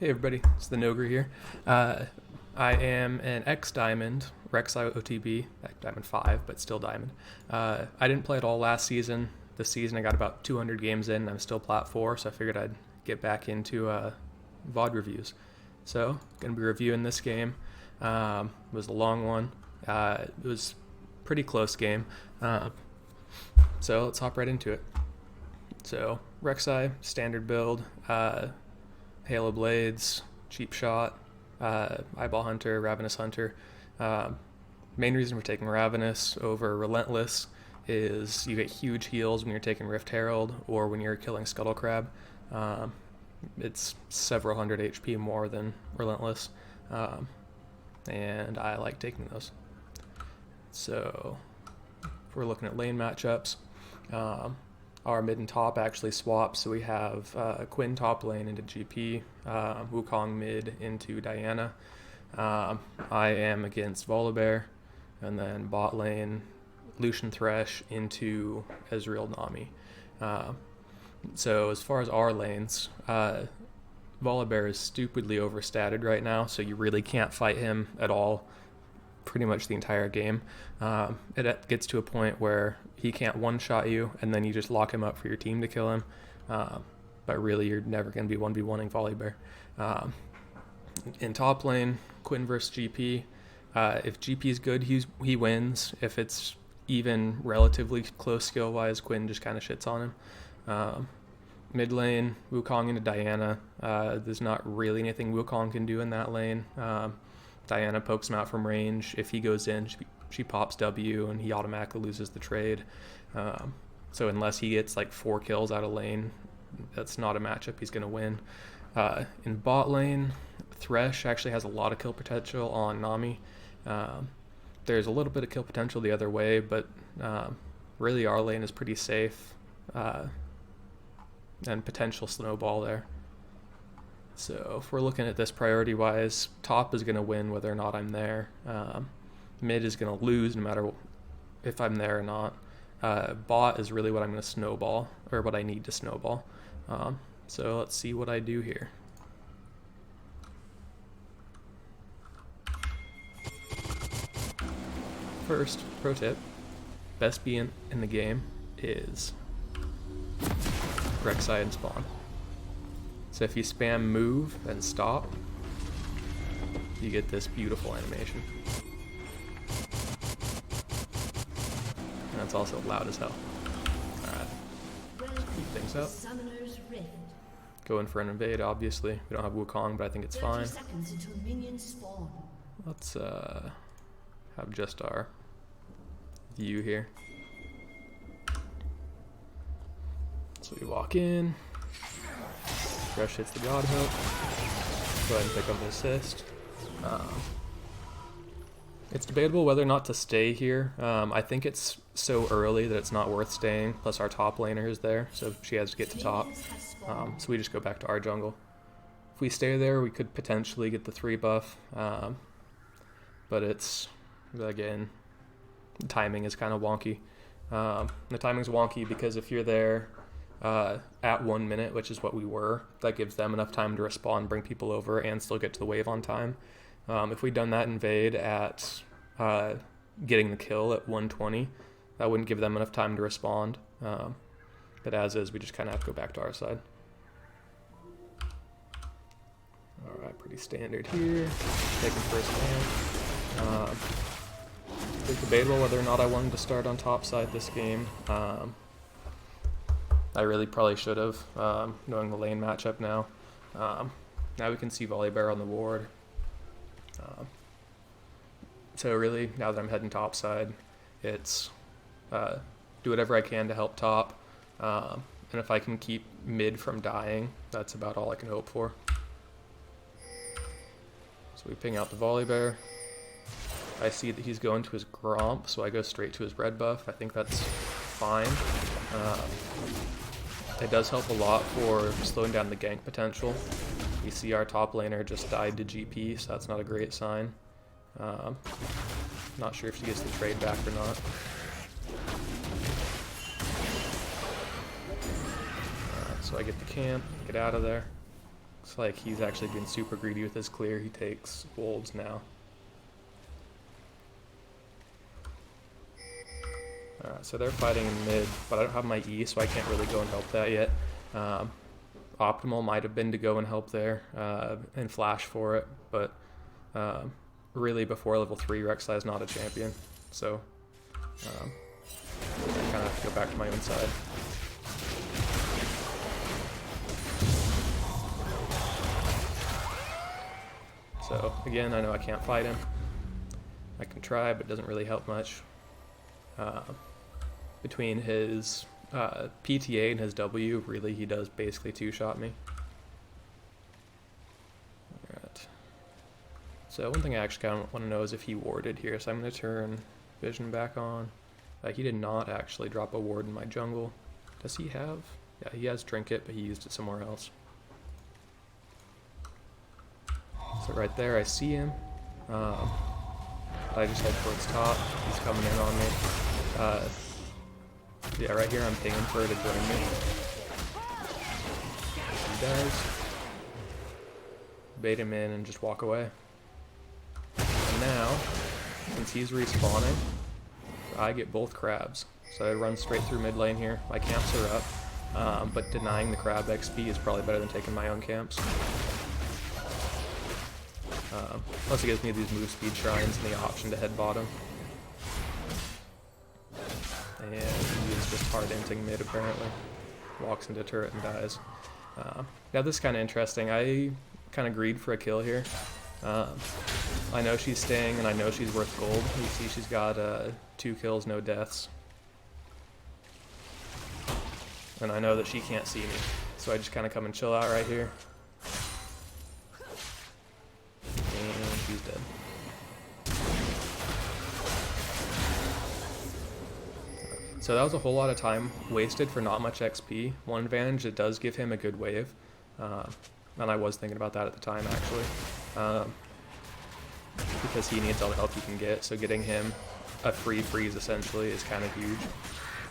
Hey everybody, it's the Nogre here. I am an X Diamond, Rek'Sai OTB, Diamond 5, but still Diamond. I didn't play at all last season. This season I got about 200 games in, and I'm still Plat 4, so I figured I'd get back into VOD reviews. So, going to be reviewing this game. It was a long one. It was a pretty close game. So let's hop right into it. So, Rek'Sai, standard build, Halo Blades, Cheap Shot, Eyeball Hunter, Ravenous Hunter. Main reason for taking Ravenous over Relentless is you get huge heals when you're taking Rift Herald or when you're killing Scuttle Crab. It's several hundred HP more than Relentless, and I like taking those. So, if we're looking at lane matchups, our mid and top actually swap, so we have Quinn top lane into GP, Wukong mid into Diana. I am against Volibear, and then bot lane Lucian Thresh into Ezreal Nami. So as far as our lanes, Volibear is stupidly overstated right now, so you really can't fight him at all pretty much the entire game. It gets to a point where he can't one-shot you, and then you just lock him up for your team to kill him. But really, you're never going to be 1v1ing Volibear. In top lane, Quinn versus GP. If GP is good, he wins. If it's even relatively close skill-wise, Quinn just kind of shits on him. Mid lane, Wukong into Diana. There's not really anything Wukong can do in that lane. Diana pokes him out from range. If he goes in, she pops W and he automatically loses the trade. So unless he gets like 4 kills out of lane, that's not a matchup he's going to win. In bot lane, Thresh actually has a lot of kill potential on Nami. There's a little bit of kill potential the other way, but really our lane is pretty safe, and potential snowball there. So if we're looking at this priority-wise, top is going to win whether or not I'm there. Mid is going to lose no matter if I'm there or not. Bot is really what I'm going to snowball, or what I need to snowball. So let's see what I do here. First, pro tip, best B in the game is Rek'Sai and spawn. So if you spam move and stop, you get this beautiful animation. And it's also loud as hell. Alright, let's keep things up. Go in for an invade, obviously. We don't have Wukong, but I think it's fine. Let's have just our view here. So we walk in. Thresh hits the God Hook. Go ahead and pick up the assist. It's debatable whether or not to stay here. I think it's so early that it's not worth staying. Plus our top laner is there, so she has to get to top. So we just go back to our jungle. If we stay there, we could potentially get the 3 buff. But it's, again, the timing is kind of wonky. The timing's wonky because if you're there at 1 minute, which is what we were, that gives them enough time to respawn, bring people over, and still get to the wave on time. If we'd done that invade at getting the kill at 1:20, that wouldn't give them enough time to respond. But as is, we just kind of have to go back to our side. Alright, pretty standard here. Taking first man. It's debatable whether or not I wanted to start on top side this game. I really probably should have, knowing the lane matchup now. Now we can see Volibear on the ward. So really, now that I'm heading top side, it's do whatever I can to help top. And if I can keep mid from dying, that's about all I can hope for. So we ping out the Volibear. I see that he's going to his Gromp, so I go straight to his red buff. I think that's fine. It does help a lot for slowing down the gank potential. We see our top laner just died to GP, so that's not a great sign. Not sure if she gets the trade back or not. So I get the camp, get out of there. Looks like he's actually been super greedy with his clear. He takes wolves now. So they're fighting in mid, but I don't have my E, so I can't really go and help that yet. Optimal might have been to go and help there and flash for it, but really before level 3, Rek'Sai is not a champion, so I kind of have to go back to my own side. So again, I know I can't fight him. I can try, but it doesn't really help much. Between his PTA and his W, really he does basically two-shot me. Alright. So one thing I actually kind of want to know is if he warded here, so I'm going to turn vision back on. He did not actually drop a ward in my jungle. Does he have? Yeah, he has Trinket, but he used it somewhere else. So right there, I see him. I just head towards top. He's coming in on me. Yeah, right here I'm pinging for her to join me. He does. Bait him in and just walk away. And now, since he's respawning, I get both crabs. So I run straight through mid lane here. My camps are up, but denying the crab XP is probably better than taking my own camps. Plus it gives me these move speed shrines and the option to head bottom. And he's just hard inting mid apparently. Walks into turret and dies. Yeah, this is kind of interesting. I kind of greed for a kill here. I know she's staying and I know she's worth gold. You see she's got 2 kills, no deaths. And I know that she can't see me. So I just kind of come and chill out right here. And she's dead. So that was a whole lot of time wasted for not much XP. One advantage, it does give him a good wave. And I was thinking about that at the time, actually. Because he needs all the help he can get, so getting him a free freeze, essentially, is kind of huge.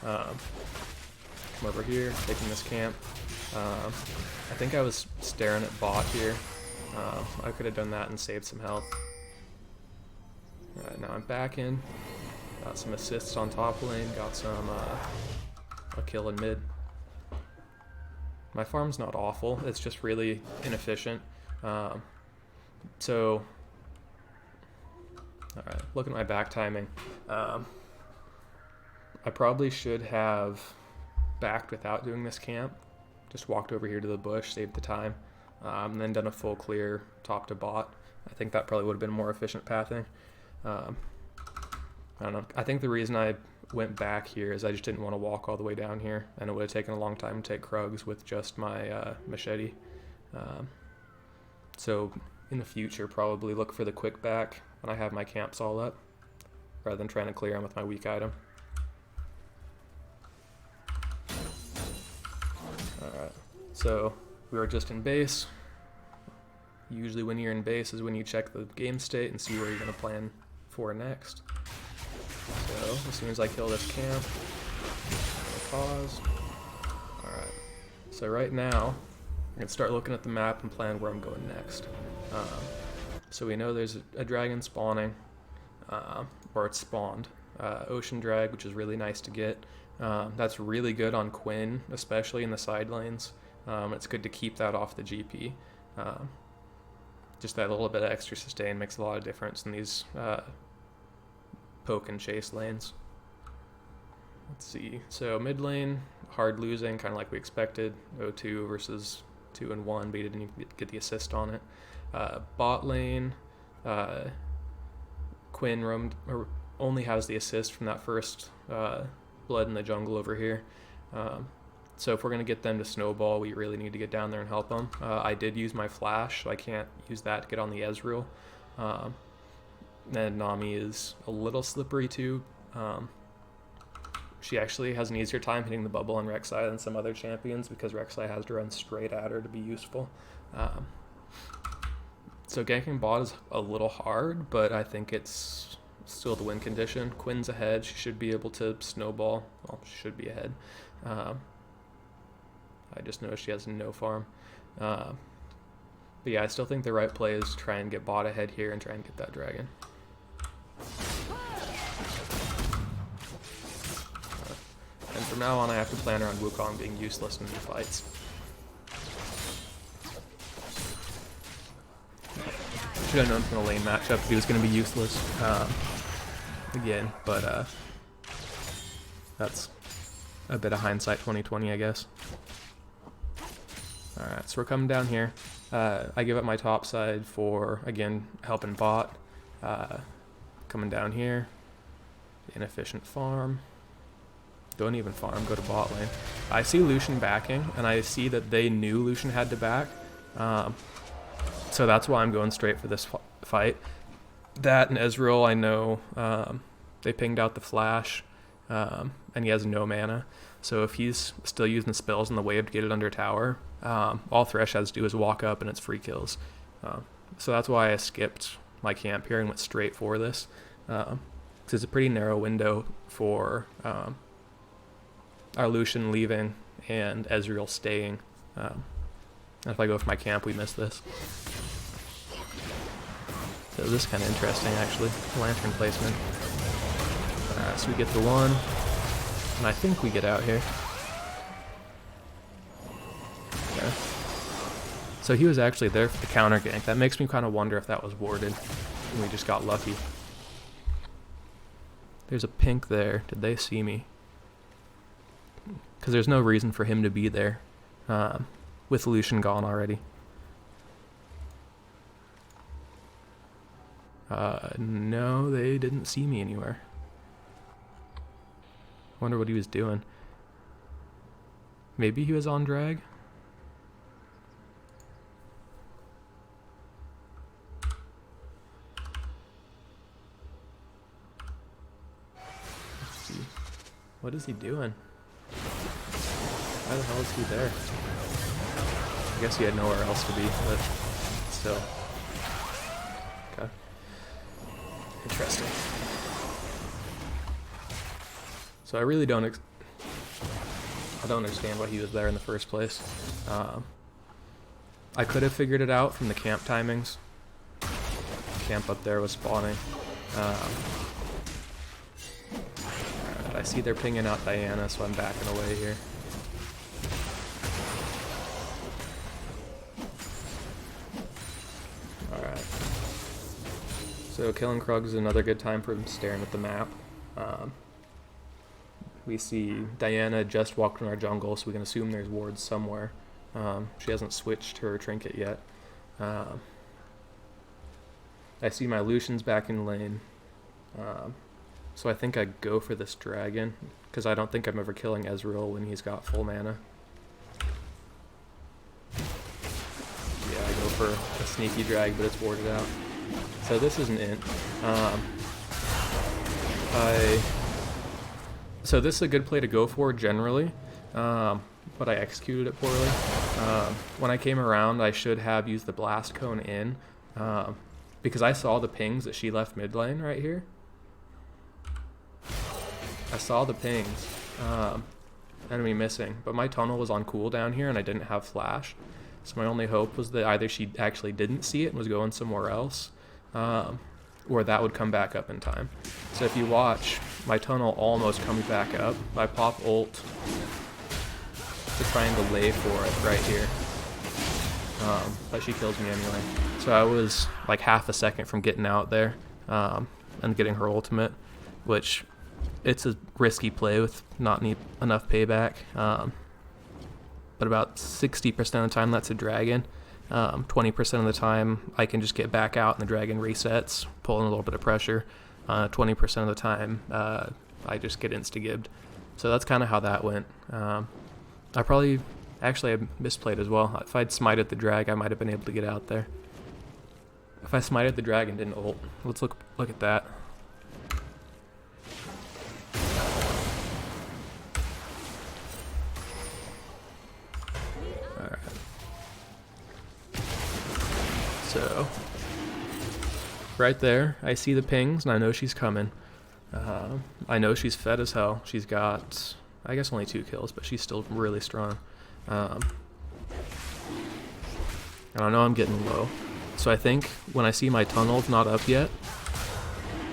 Come over here, taking this camp. I think I was staring at bot here. I could have done that and saved some health. Alright, now I'm back in. Got some assists on top lane, got some a kill in mid. My farm's not awful, it's just really inefficient. So, alright, look at my back timing. I probably should have backed without doing this camp. Just walked over here to the bush, saved the time, and then done a full clear top to bot. I think that probably would have been more efficient pathing. I don't know. I think the reason I went back here is I just didn't want to walk all the way down here, and it would have taken a long time to take Krugs with just my machete. So in the future, probably look for the quick back when I have my camps all up, rather than trying to clear them with my weak item. Alright, so we were just in base. Usually when you're in base is when you check the game state and see where you're going to plan for next. So as soon as I kill this camp, I'm gonna pause. Alright, so right now I'm going to start looking at the map and plan where I'm going next. So we know there's a dragon spawning, or it's spawned. Ocean Drag, which is really nice to get. That's really good on Quinn, especially in the side lanes. It's good to keep that off the GP. Just that little bit of extra sustain makes a lot of difference in these poke and chase lanes. Let's see. So mid lane, hard losing, kind of like we expected. 0-2 versus 2 and 1, but he didn't even get the assist on it. Bot lane, Quinn roamed, or only has the assist from that first blood in the jungle over here. So if we're going to get them to snowball, we really need to get down there and help them. I did use my flash, so I can't use that to get on the Ezreal. And Nami is a little slippery too. She actually has an easier time hitting the bubble on Rek'Sai than some other champions because Rek'Sai has to run straight at her to be useful. So ganking bot is a little hard, but I think it's still the win condition. Quinn's ahead. She should be able to snowball. Well, she should be ahead. I just noticed she has no farm. But yeah, I still think the right play is try and get bot ahead here and try and get that dragon. And from now on, I have to plan around Wukong being useless in these fights. Should have known from the lane matchup he was going to be useless again, but that's a bit of hindsight 2020, I guess. Alright, so we're coming down here. I give up my top side for, again, helping bot. Coming down here. Inefficient farm. Don't even farm, go to bot lane. I see Lucian backing, and I see that they knew Lucian had to back. So that's why I'm going straight for this fight. That and Ezreal, I know they pinged out the flash, and he has no mana. So if he's still using the spells in the wave to get it under tower, all Thresh has to do is walk up and it's free kills. So that's why I skipped my camp here and went straight for this. Because it's a pretty narrow window for our Lucian leaving and Ezreal staying. If I go for my camp, we miss this. So this is kind of interesting, actually. Lantern placement. So we get the one, and I think we get out here. Okay. So he was actually there for the counter gank. That makes me kind of wonder if that was warded, and we just got lucky. There's a pink there. Did they see me? Because there's no reason for him to be there with Lucian gone already. No, they didn't see me anywhere. Wonder what he was doing. Maybe he was on drag? Let's see. What is he doing? Why the hell is he there? I guess he had nowhere else to be, but still. Okay. Interesting. So I really don't understand why he was there in the first place. I could have figured it out from the camp timings. Camp up there was spawning. I see they're pinging out Diana, so I'm backing away here. Alright. So killing Krug is another good time for him staring at the map. We see Diana just walked in our jungle, so we can assume there's wards somewhere. She hasn't switched her trinket yet. I see my Lucian's back in lane. So I think I go for this dragon, because I don't think I'm ever killing Ezreal when he's got full mana. Yeah, I go for a sneaky drag, but it's warded out. So this is an int. So this is a good play to go for generally, but I executed it poorly. When I came around, I should have used the blast cone in, because I saw the pings that she left mid lane right here. I saw the pings, enemy missing, but my tunnel was on cooldown here and I didn't have flash. So my only hope was that either she actually didn't see it and was going somewhere else, or that would come back up in time. So if you watch, my tunnel almost comes back up. I pop ult to try and delay for it right here, but she kills me anyway. So I was like half a second from getting out there and getting her ultimate, which it's a risky play with not enough payback, but about 60% of the time that's a dragon. 20% of the time I can just get back out and the dragon resets, pulling a little bit of pressure. 20% of the time I just get insta-gibbed. So that's kind of how that went. I misplayed as well. If I'd smited the drag, I might have been able to get out there. If I smited the drag and didn't ult, let's look at that. Alright. So, right there, I see the pings, and I know she's coming. I know she's fed as hell. She's got, I guess, only 2 kills, but she's still really strong. and I know I'm getting low. So I think when I see my tunnel's not up yet,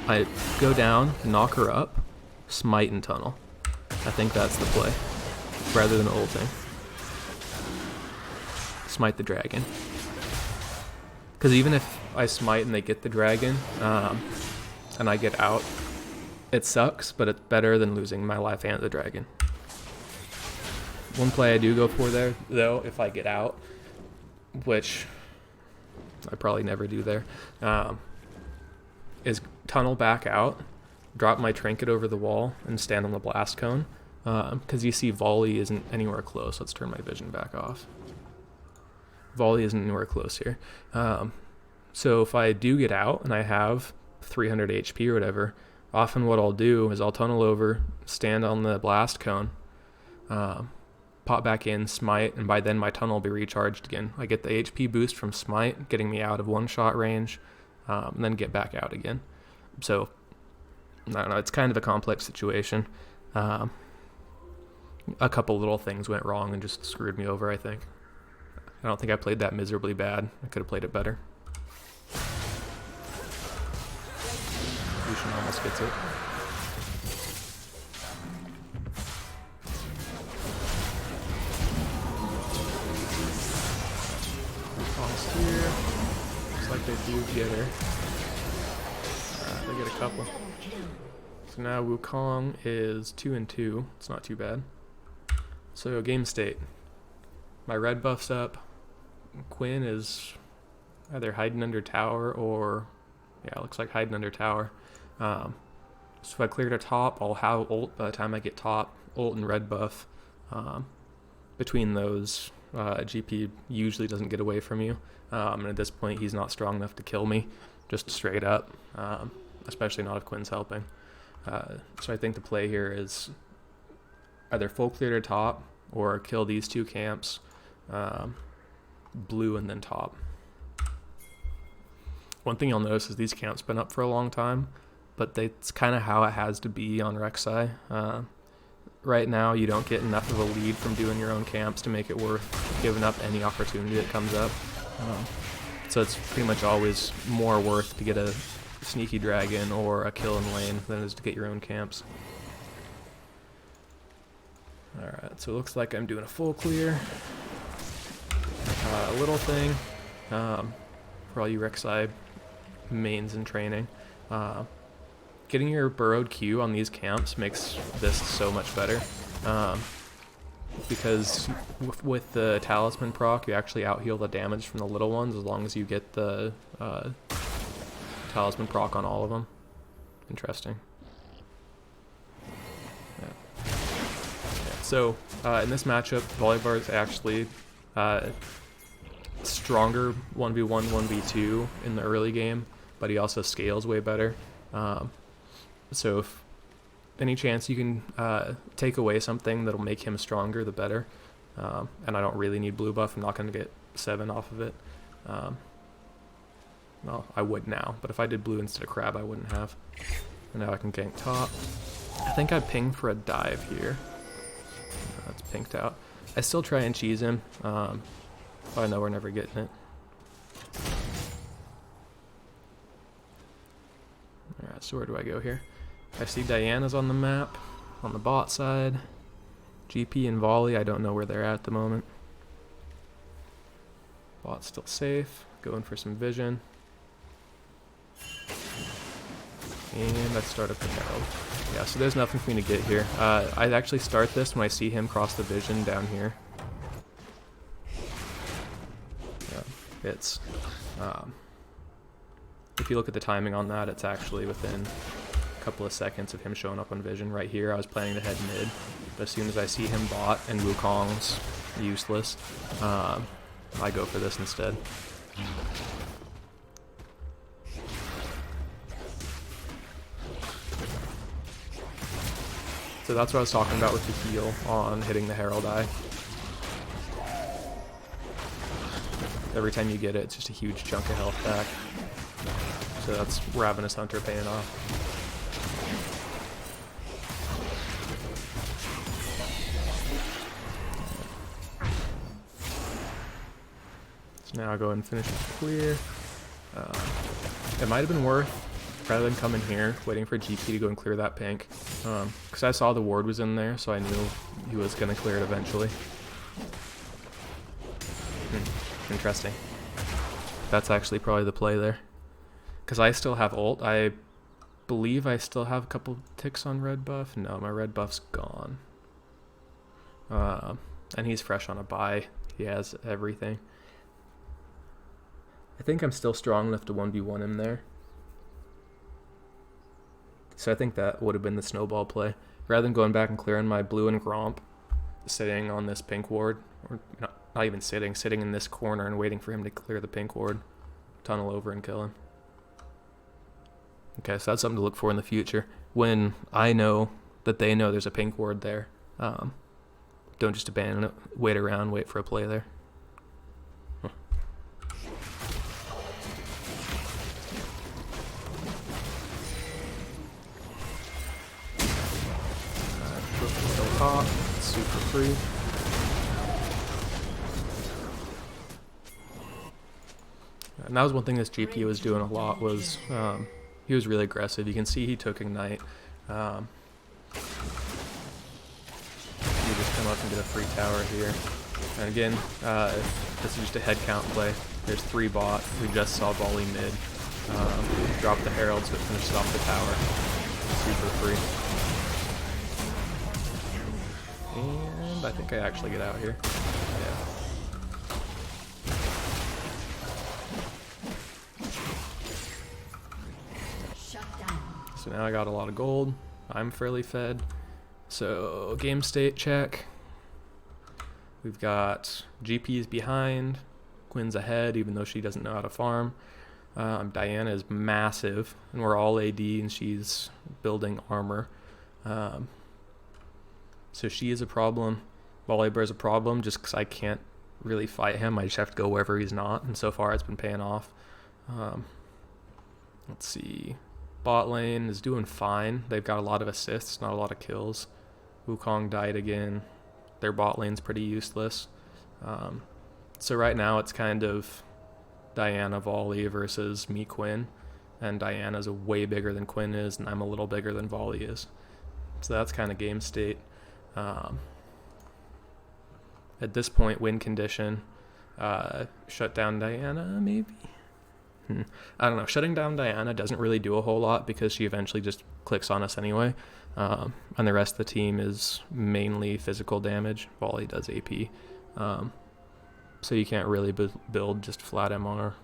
I go down, knock her up, smite and tunnel. I think that's the play, rather than ulting. Smite the dragon. Because even if I smite and they get the dragon, and I get out, it sucks, but it's better than losing my life and the dragon. One play I do go for there, though, if I get out, which I probably never do there, is tunnel back out, drop my trinket over the wall, and stand on the blast cone. Because you see volley isn't anywhere close. Let's turn my vision back off. Volley isn't anywhere close here. So if I do get out and I have 300 HP or whatever, often what I'll do is I'll tunnel over, stand on the blast cone, pop back in, smite, and by then my tunnel will be recharged again. I get the HP boost from smite, getting me out of one-shot range, and then get back out again. So, I don't know, it's kind of a complex situation. A couple little things went wrong and just screwed me over, I think. I don't think I played that miserably bad. I could have played it better. Lucian almost gets it. Wukong's here. Looks like they do get her. They get a couple. So now Wukong is 2-2. It's not too bad. So game state. My red buff's up. Quinn is either hiding under tower or, yeah, it looks like hiding under tower. So if I cleared a top, I'll have ult by the time I get top. Ult and red buff. Between those, GP usually doesn't get away from you. And at this point, he's not strong enough to kill me, just straight up. Especially not if Quinn's helping. So I think the play here is either full clear to top or kill these two camps, blue and then top. One thing you'll notice is these camps been up for a long time, but it's kind of how it has to be on Rek'Sai. Right now, you don't get enough of a lead from doing your own camps to make it worth giving up any opportunity that comes up. So it's pretty much always more worth to get a sneaky dragon or a kill in lane than it is to get your own camps. Alright, so it looks like I'm doing a full clear. A little thing for all you Rek'Sai mains in training. Getting your burrowed Q on these camps makes this so much better. Because with the talisman proc, you actually out-heal the damage from the little ones as long as you get the talisman proc on all of them. Interesting. Yeah. So in this matchup, Volibear is actually stronger 1v1, 1v2 in the early game, but he also scales way better. So if any chance you can take away something that'll make him stronger, the better. And I don't really need blue buff. I'm not going to get 7 off of it. Well, I would now, but if I did blue instead of crab, I wouldn't have. And now I can gank top. I think I pinged for a dive here. That's pinked out. I still try and cheese him, but I know we're never getting it. Alright, so where do I go here? I see Diana's on the map, on the bot side. GP and Volley, I don't know where they're at the moment. Bot's still safe, going for some vision. And I start up the Herald. Yeah, so there's nothing for me to get here. I actually start this when I see him cross the vision down here. Yeah, it's... if you look at the timing on that, it's actually within a couple of seconds of him showing up on vision. Right here, I was planning to head mid, but as soon as I see him bot and Wukong's useless, I go for this instead. So that's what I was talking about with the heal on hitting the Herald Eye. Every time you get it, it's just a huge chunk of health back. So that's Ravenous Hunter paying off. So now I'll go ahead and finish the clear. It might have been worth, rather than coming here, waiting for GP to go and clear that pink. Because I saw the ward was in there, so I knew he was going to clear it eventually. Interesting. That's actually probably the play there. Because I still have ult. I believe I still have a couple ticks on red buff. No, my red buff's gone. And he's fresh on a buy. He has everything. I think I'm still strong enough to 1v1 him there. So I think that would have been the snowball play. Rather than going back and clearing my blue and Gromp, sitting on this pink ward, or not even sitting in this corner and waiting for him to clear the pink ward, tunnel over and kill him. Okay, so that's something to look for in the future. When I know that they know there's a pink ward there, don't just abandon it, wait around, wait for a play there. Top, super free. And that was one thing this GP was doing a lot, was he was really aggressive. You can see he took Ignite. You just come up and get a free tower here. And again, this is just a head count play. There's 3 bot. We just saw volley mid. Drop the heralds, but finished off the tower. Super free. And I think I actually get out here. Yeah. So now I got a lot of gold. I'm fairly fed. So game state check. We've got GP's behind. Quinn's ahead, even though she doesn't know how to farm. Diana is massive, and we're all AD, and she's building armor. So she is a problem. Volibear is a problem just because I can't really fight him. I just have to go wherever he's not, and so far it's been paying off. Let's see. Bot lane is doing fine. They've got a lot of assists, not a lot of kills. Wukong died again. Their bot lane's pretty useless. So right now it's kind of Diana Volley versus me Quinn. And Diana's way bigger than Quinn is, and I'm a little bigger than Volley is. So that's kind of game state. At this point, win condition, shut down Diana, maybe? I don't know. Shutting down Diana doesn't really do a whole lot because she eventually just clicks on us anyway. And the rest of the team is mainly physical damage. Volley does AP. So you can't really build just flat MR. I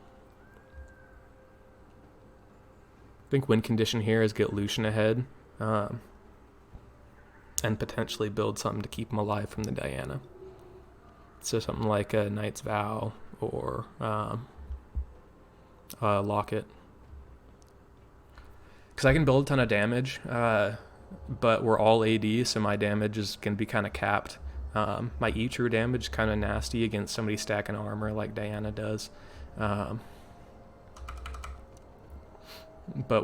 think win condition here is get Lucian ahead. And potentially build something to keep him alive from the Diana. So something like a Knight's Vow or Locket. Because I can build a ton of damage, but we're all AD, so my damage is going to be kind of capped. My E-True damage is kind of nasty against somebody stacking armor like Diana does. But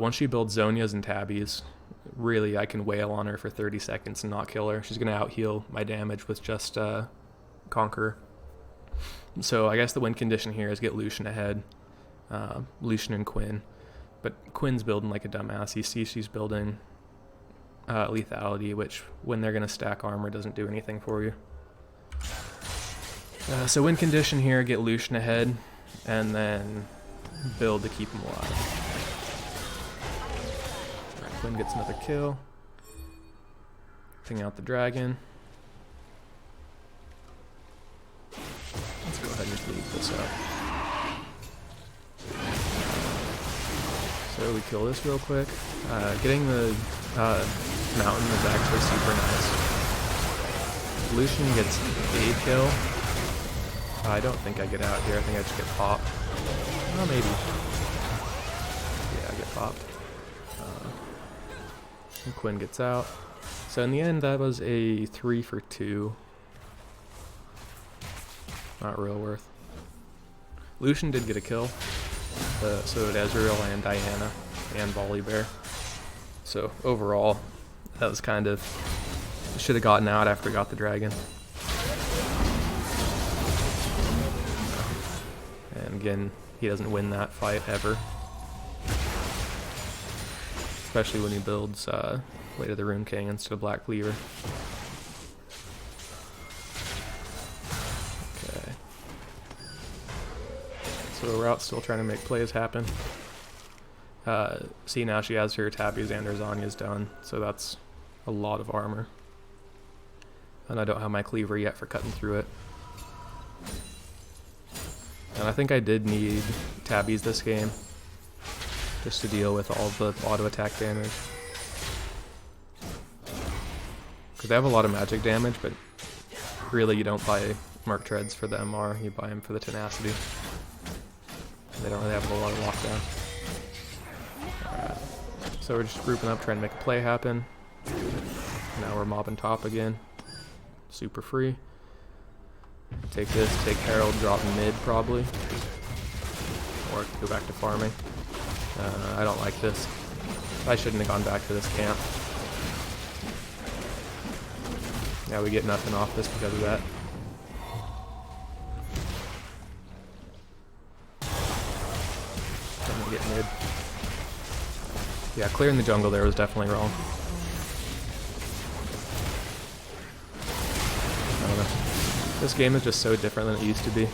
once she builds Zonias and Tabbies, really I can wail on her for 30 seconds and not kill her. She's going to out-heal my damage with just Conqueror. So I guess the win condition here is get Lucian ahead. Lucian and Quinn. But Quinn's building like a dumbass. You see she's building lethality, which when they're going to stack armor doesn't do anything for you. So win condition here, get Lucian ahead, and then build to keep him alive. Right, Quinn gets another kill. Ping out the dragon. Let's go ahead and just leave this up. So we kill this real quick. Getting the mountain is actually super nice. Lucian gets a kill. I don't think I get out here. I think I just get popped. Well, maybe. Yeah, I get popped. And Quinn gets out. So in the end, that was a 3 for 2. Not real worth. Lucian did get a kill. So did Ezreal and Diana and Volibear. So overall, that was kind of... should have gotten out after we got the dragon. again, he doesn't win that fight ever. Especially when he builds Blade of the Rune King instead of Black Cleaver. Okay. So Rout's still trying to make plays happen. See, now she has her tabbies and her Zanya's done, so that's a lot of armor. And I don't have my cleaver yet for cutting through it. And I think I did need tabbies this game, just to deal with all the auto attack damage. Because they have a lot of magic damage, but really you don't buy Merc Treads for the MR, you buy them for the tenacity. They don't really have a whole lot of lockdown. Alright, so we're just grouping up, trying to make a play happen. Now we're mobbing top again. Super free. Take this, take Herald, drop mid probably. Or go back to farming. I don't like this. I shouldn't have gone back to this camp. Yeah, we get nothing off this because of that. I'm gonna get mid. Yeah, clearing the jungle there was definitely wrong. I don't know. This game is just so different than it used to be.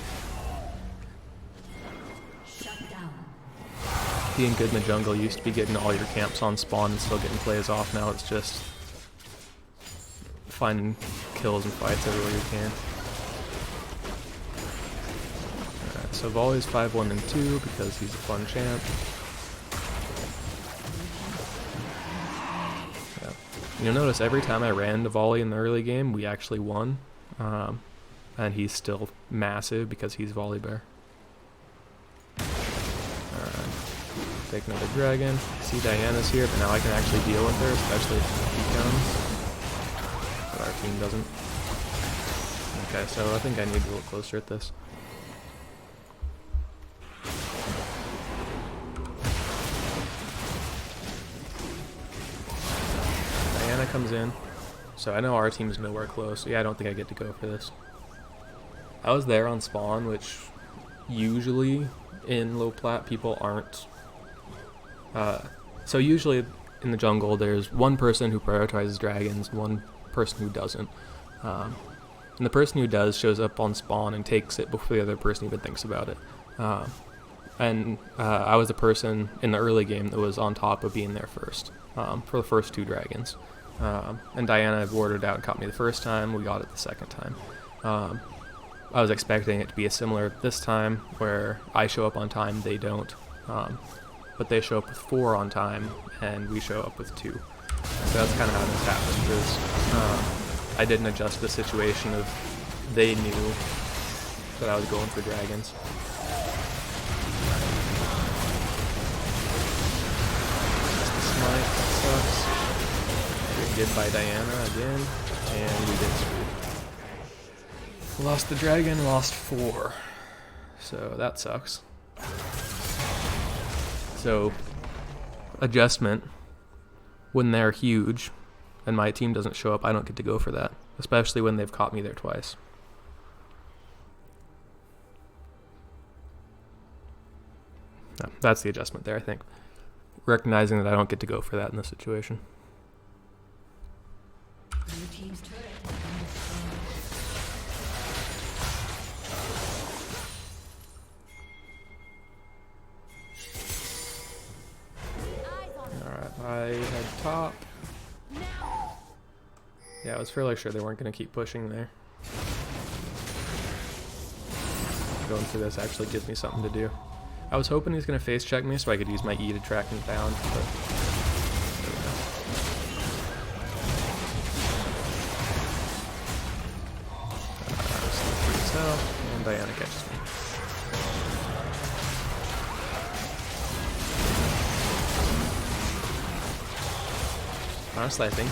Being good in the jungle used to be getting all your camps on spawn and still getting plays off. Now it's just finding kills and fights everywhere you can. Alright, so Volley's 5-1 and 2 because he's a fun champ. Yeah. You'll notice every time I ran to Volley in the early game, we actually won. And he's still massive because he's Volley Bear. Alright. Take another dragon. See Diana's here, but now I can actually deal with her, especially if he comes. But our team doesn't. Okay, so I think I need to look closer at this. Diana comes in. So I know our team's nowhere close. So yeah, I don't think I get to go for this. I was there on spawn, which usually in low plat people aren't. So usually in the jungle there's one person who prioritizes dragons, one person who doesn't. And the person who does shows up on spawn and takes it before the other person even thinks about it. I was the person in the early game that was on top of being there first for the first 2 dragons. And Diana warded out and caught me the first time, we got it the second time. I was expecting it to be a similar this time, where I show up on time, they don't. But they show up with 4 on time, and we show up with 2. So that's kind of how this happened, is I didn't adjust the situation of they knew that I was going for dragons. That's the smite, that sucks. Getting good by Diana again, and we get screwed. Lost the dragon, lost 4. So that sucks. So, adjustment, when they're huge and my team doesn't show up, I don't get to go for that. Especially when they've caught me there twice. No, that's the adjustment there, I think. Recognizing that I don't get to go for that in this situation. Blue team's turret. I had top. Yeah, I was fairly sure they weren't going to keep pushing there. Going through this actually gives me something to do. I was hoping he's going to face check me so I could use my E to track him down, but and Diana catches me. Honestly, I think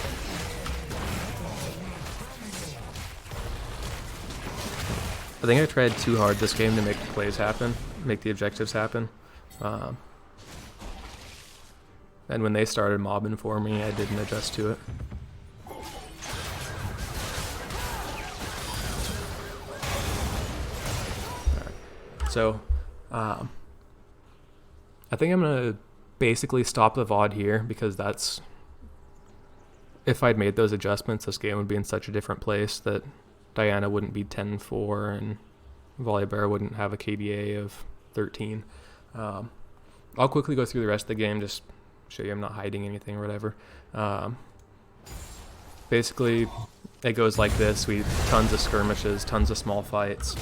I tried too hard this game to make the plays happen, make the objectives happen. And when they started mobbing for me, I didn't adjust to it. Alright. So, I think I'm going to basically stop the VOD here, because that's... If I'd made those adjustments, this game would be in such a different place that Diana wouldn't be 10-4 and Volibear wouldn't have a KDA of 13. I'll quickly go through the rest of the game, just show you I'm not hiding anything or whatever. Basically, it goes like this. We tons of skirmishes, tons of small fights.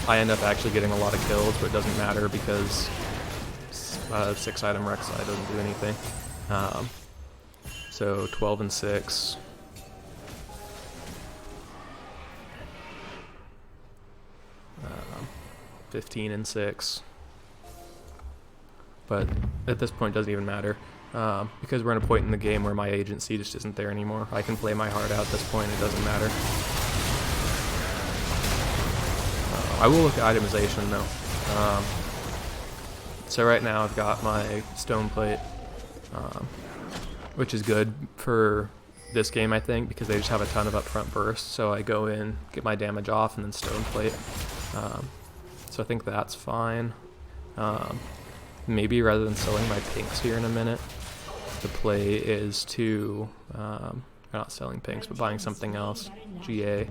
I end up actually getting a lot of kills, but it doesn't matter because 6-item Rek'Sai doesn't do anything. So 12 and 6. Um, 15 and 6. But at this point, it doesn't even matter. Because we're in a point in the game where my agency just isn't there anymore. I can play my heart out at this point, it doesn't matter. I will look at itemization though. So right now I've got my stone plate, which is good for this game I think, because they just have a ton of upfront bursts. So I go in, get my damage off, and then stone plate. So I think that's fine. Maybe rather than selling my pinks here in a minute, the play is to, not selling pinks, but buying something else, GA.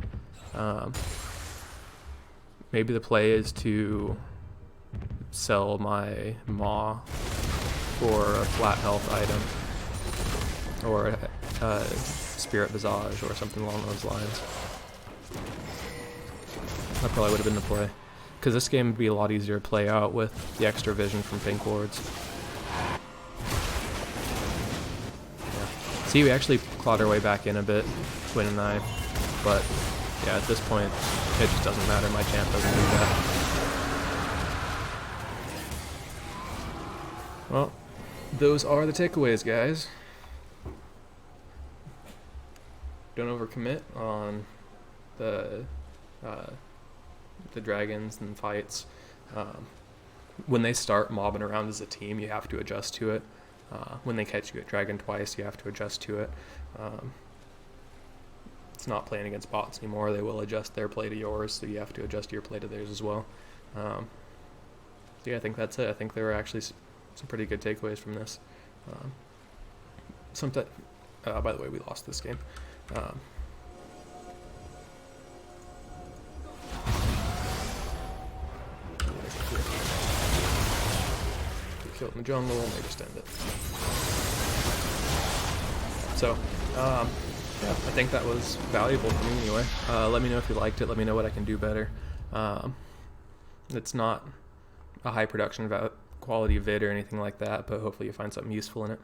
Maybe the play is to sell my Maw for a flat health item, or a Spirit Visage, or something along those lines. That probably would have been the play, because this game would be a lot easier to play out with the extra vision from pink wards. Yeah. See, we actually clawed our way back in a bit, Quinn and I, but yeah, at this point, it just doesn't matter. My champ doesn't do that. Well, those are the takeaways, guys. Don't overcommit on the dragons and fights. When they start mobbing around as a team, you have to adjust to it. When they catch you at dragon twice, you have to adjust to it. It's not playing against bots anymore. They will adjust their play to yours, so you have to adjust your play to theirs as well. So yeah, I think that's it. I think there were actually some pretty good takeaways from this. By the way, we lost this game. Killed in the jungle, and they just end it. So, yeah, I think that was valuable for me anyway. Let me know if you liked it. Let me know what I can do better. It's not a high production quality vid or anything like that, but hopefully you find something useful in it.